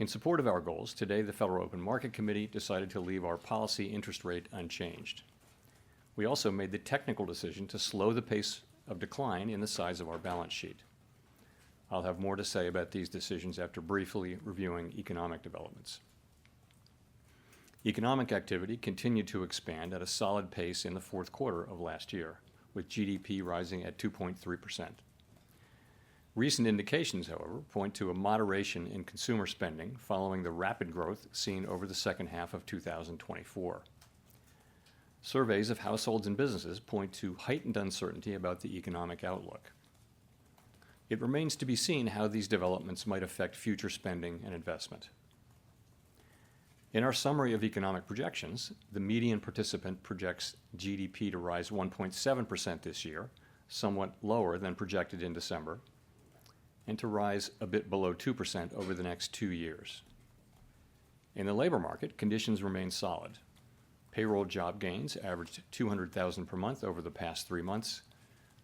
In support of our goals, today the Federal Open Market Committee decided to leave our policy interest rate unchanged. We also made the technical decision to slow the pace of decline in the size of our balance sheet. I'll have more to say about these decisions after briefly reviewing economic developments. Economic activity continued to expand at a solid pace in the fourth quarter of last year, with GDP rising at 2.3%. Recent indications, however, point to a moderation in consumer spending following the rapid growth seen over the second half of 2024. Surveys of households and businesses point to heightened uncertainty about the economic outlook. It remains to be seen how these developments might affect future spending and investment. In our summary of economic projections, the median participant projects GDP to rise 1.7% this year, somewhat lower than projected in December, and to rise a bit below 2% over the next 2 years. In the labor market, conditions remain solid. Payroll job gains averaged 200,000 per month over the past 3 months.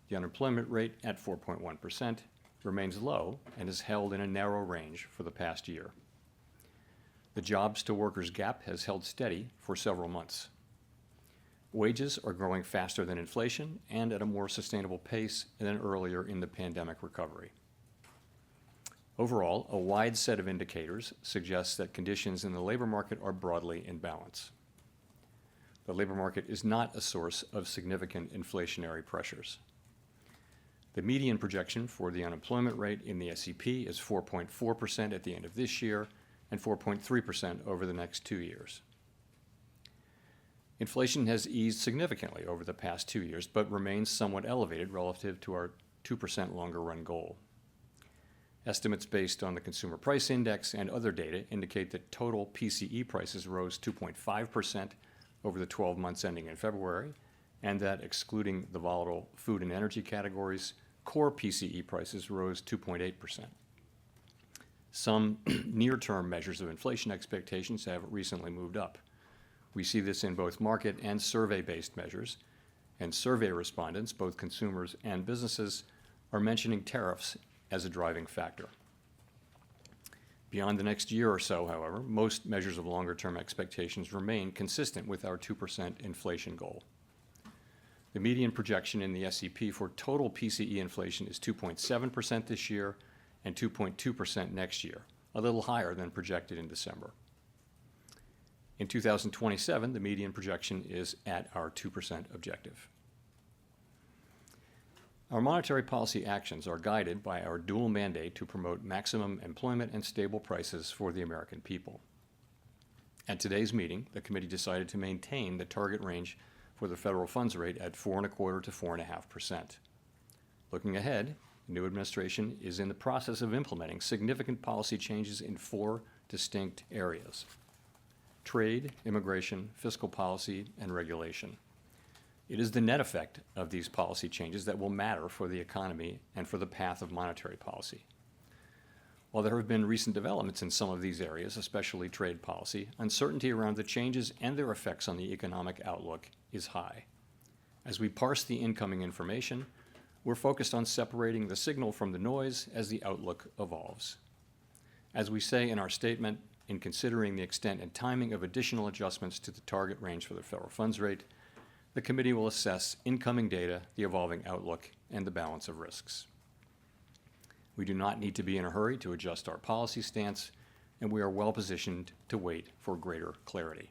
The unemployment rate at 4.1% remains low and is held in a narrow range for the past year. The jobs-to-workers gap has held steady for several months. Wages are growing faster than inflation and at a more sustainable pace than earlier in the pandemic recovery. Overall, a wide set of indicators suggests that conditions in the labor market are broadly in balance. The labor market is not a source of significant inflationary pressures. The median projection for the unemployment rate in the SEP is 4.4% at the end of this year and 4.3% over the next 2 years. Inflation has eased significantly over the past 2 years, but remains somewhat elevated relative to our 2% longer-run goal. Estimates based on the Consumer Price Index and other data indicate that total PCE prices rose 2.5% over the 12 months ending in February, and that excluding the volatile food and energy categories, core PCE prices rose 2.8%. Some near-term measures of inflation expectations have recently moved up. We see this in both market and survey-based measures, and survey respondents, both consumers and businesses, are mentioning tariffs as a driving factor. Beyond the next year or so, however, most measures of longer-term expectations remain consistent with our 2% inflation goal. The median projection in the SEP for total PCE inflation is 2.7% this year and 2.2% next year, a little higher than projected in December. In 2027, the median projection is at our 2% objective. Our monetary policy actions are guided by our dual mandate to promote maximum employment and stable prices for the American people. At today's meeting, the committee decided to maintain the target range for the federal funds rate at 4.25% to 4.5%. Looking ahead, the new administration is in the process of implementing significant policy changes in 4 distinct areas: trade, immigration, fiscal policy, and regulation. It is the net effect of these policy changes that will matter for the economy and for the path of monetary policy. While there have been recent developments in some of these areas, especially trade policy, uncertainty around the changes and their effects on the economic outlook is high. As we parse the incoming information, we're focused on separating the signal from the noise as the outlook evolves. As we say in our statement, in considering the extent and timing of additional adjustments to the target range for the federal funds rate, the committee will assess incoming data, the evolving outlook, and the balance of risks. We do not need to be in a hurry to adjust our policy stance, and we are well positioned to wait for greater clarity.